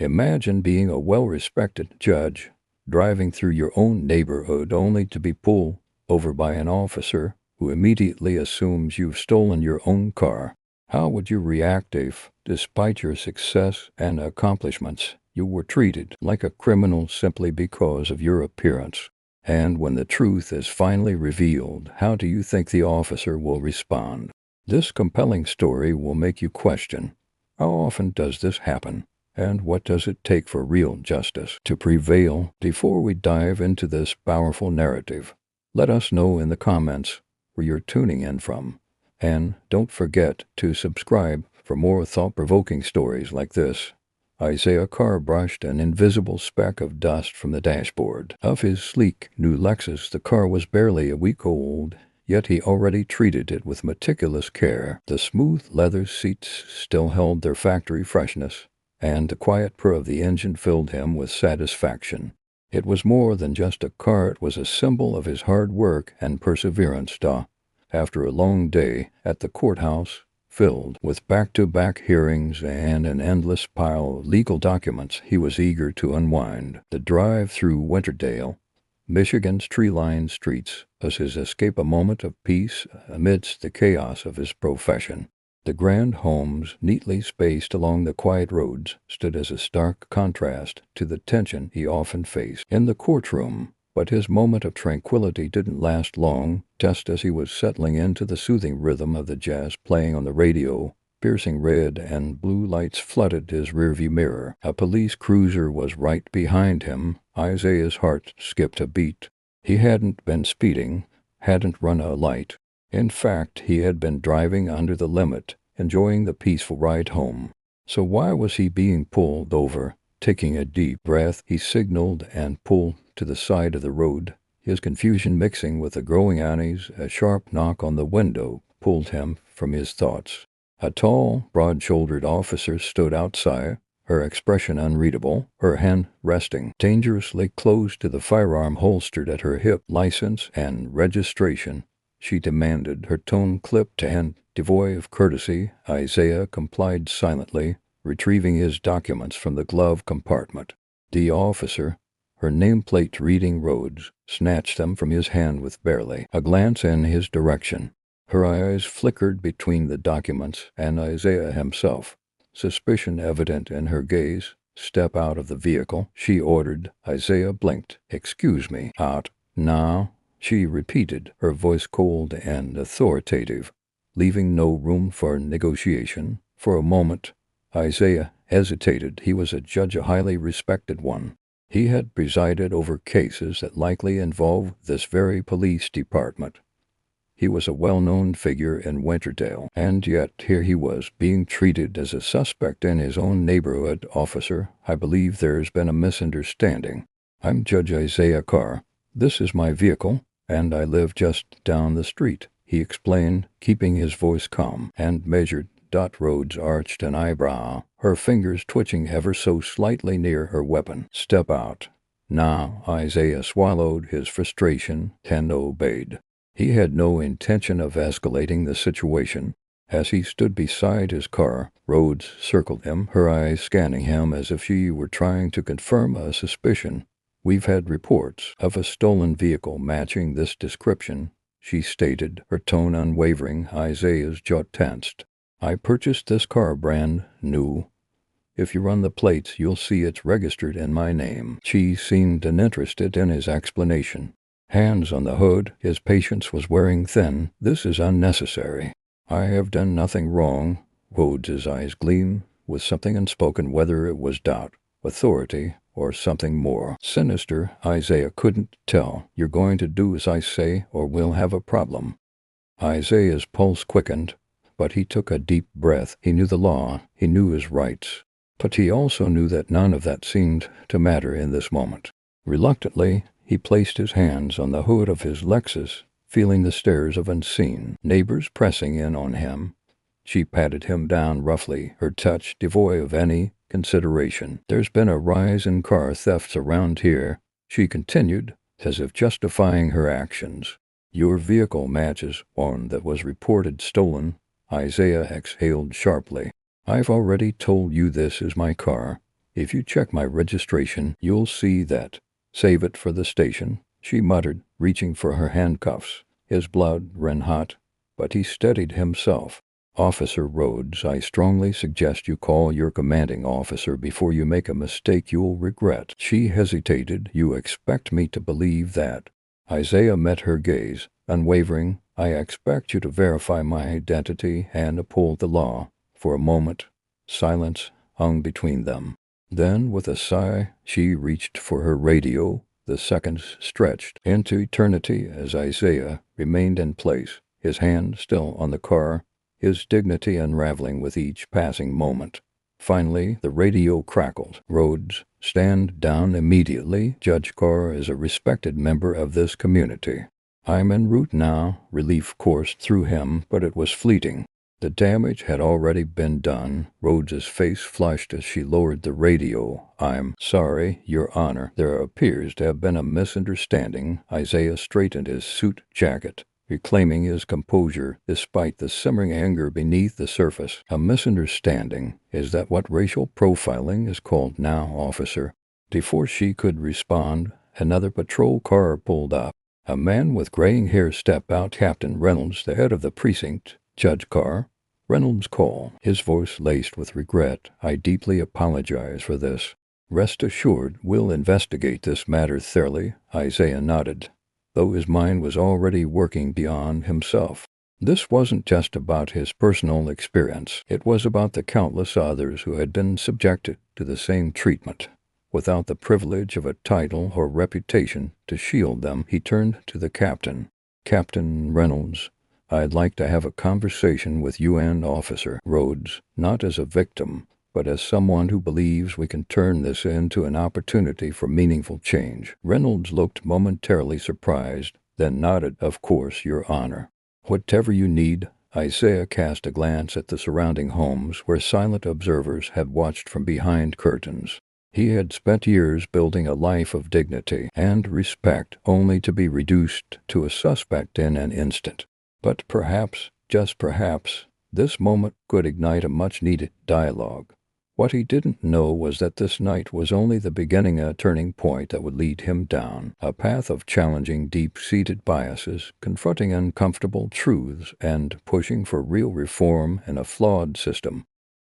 Imagine being a well-respected judge, driving through your own neighborhood only to be pulled over by an officer who immediately assumes you've stolen your own car. How would you react if, despite your success and accomplishments, you were treated like a criminal simply because of your appearance? And when the truth is finally revealed, how do you think the officer will respond? This compelling story will make you question, how often does this happen? And what does it take for real justice to prevail? Before we dive into this powerful narrative, let us know in the comments where you're tuning in from. And don't forget to subscribe for more thought-provoking stories like this. Isaiah Carr brushed an invisible speck of dust from the dashboard of his sleek new Lexus. The car was barely a week old, yet he already treated it with meticulous care. The smooth leather seats still held their factory freshness, and the quiet purr of the engine filled him with satisfaction. It was more than just a car, it was a symbol of his hard work and perseverance. After a long day at the courthouse, filled with back-to-back hearings and an endless pile of legal documents, he was eager to unwind. The drive through Winterdale, Michigan's tree-lined streets, was his escape, a moment of peace amidst the chaos of his profession. The grand homes, neatly spaced along the quiet roads, stood as a stark contrast to the tension he often faced in the courtroom. But his moment of tranquility didn't last long. Just as he was settling into the soothing rhythm of the jazz playing on the radio, piercing red and blue lights flooded his rearview mirror. A police cruiser was right behind him. Isaiah's heart skipped a beat. He hadn't been speeding, hadn't run a light. In fact, he had been driving under the limit, enjoying the peaceful ride home. So why was he being pulled over? Taking a deep breath, he signaled and pulled to the side of the road, his confusion mixing with the growing unease. A sharp knock on the window pulled him from his thoughts. A tall, broad-shouldered officer stood outside, her expression unreadable, her hand resting dangerously close to the firearm holstered at her hip. "License and registration," she demanded, her tone clipped and devoid of courtesy. Isaiah complied silently, retrieving his documents from the glove compartment. The officer, her nameplate reading roads, snatched them from his hand with barely a glance in his direction. Her eyes flickered between the documents and Isaiah himself, suspicion evident in her gaze. "Step out of the vehicle," she ordered. Isaiah blinked. "Excuse me." "Out now," she repeated, her voice cold and authoritative, leaving no room for negotiation. For a moment, Isaiah hesitated. He was a judge, a highly respected one. He had presided over cases that likely involved this very police department. He was a well-known figure in Winterdale, and yet here he was, being treated as a suspect in his own neighborhood. "Officer, I believe there's been a misunderstanding. I'm Judge Isaiah Carr. This is my vehicle, and I live just down the street," he explained, keeping his voice calm and measured. Rhodes arched an eyebrow, her fingers twitching ever so slightly near her weapon. "Step out now." Isaiah swallowed his frustration and obeyed. He had no intention of escalating the situation. As he stood beside his car, Rhodes circled him, her eyes scanning him as if she were trying to confirm a suspicion. "We've had reports of a stolen vehicle matching this description," she stated, her tone unwavering. Isaiah's jaw tensed. "I purchased this car brand new. If you run the plates, you'll see it's registered in my name." She seemed uninterested in his explanation. Hands on the hood, his patience was wearing thin. "This is unnecessary. I have done nothing wrong." Rhodes's eyes gleamed with something unspoken, whether it was doubt, authority, or something more sinister. Isaiah couldn't tell. "You're going to do as I say, or we'll have a problem." Isaiah's pulse quickened, but he took a deep breath. He knew the law, he knew his rights, but he also knew that none of that seemed to matter in this moment. Reluctantly, he placed his hands on the hood of his Lexus, feeling the stares of unseen neighbors pressing in on him. She patted him down roughly, her touch devoid of any consideration. "There's been a rise in car thefts around here," she continued, as if justifying her actions. "Your vehicle matches one that was reported stolen." Isaiah exhaled sharply. "I've already told you this is my car. If you check my registration, you'll see that. Save it for the station, she muttered, reaching for her handcuffs. His blood ran hot, but he steadied himself. Officer Rhodes, I strongly suggest you call your commanding officer before you make a mistake you'll regret. She hesitated. You expect me to believe that? Isaiah met her gaze, unwavering. I expect you to verify my identity and uphold the law. For a moment, silence hung between them. Then, with a sigh, she reached for her radio. The seconds stretched into eternity as Isaiah remained in place, his hand still on the car, his dignity unraveling with each passing moment. Finally, the radio crackled. Rhodes, stand down immediately. Judge Carr is a respected member of this community. I'm en route now. Relief coursed through him, but it was fleeting. The damage had already been done. Rhodes's face flushed as she lowered the radio. I'm sorry, Your Honor. There appears to have been a misunderstanding. Isaiah straightened his suit jacket, reclaiming his composure despite the simmering anger beneath the surface. A misunderstanding? Is that what racial profiling is called now, officer? Before she could respond, another patrol car pulled up. A man with graying hair stepped out. Captain Reynolds, the head of the precinct. Judge Carr. Reynolds' call, his voice laced with regret. I deeply apologize for this. Rest assured, we'll investigate this matter thoroughly. Isaiah nodded, though his mind was already working beyond himself. This wasn't just about his personal experience. It was about the countless others who had been subjected to the same treatment. Without the privilege of a title or reputation to shield them, he turned to the captain. Captain Reynolds, I'd like to have a conversation with you and Officer Rhodes, not as a victim, but as someone who believes we can turn this into an opportunity for meaningful change. Reynolds looked momentarily surprised, then nodded. Of course, Your Honor. Whatever you need. Isaiah cast a glance at the surrounding homes where silent observers had watched from behind curtains. He had spent years building a life of dignity and respect, only to be reduced to a suspect in an instant. But perhaps, just perhaps, this moment could ignite a much-needed dialogue. What he didn't know was that this night was only the beginning, a turning point that would lead him down a path of challenging deep-seated biases, confronting uncomfortable truths, and pushing for real reform in a flawed system.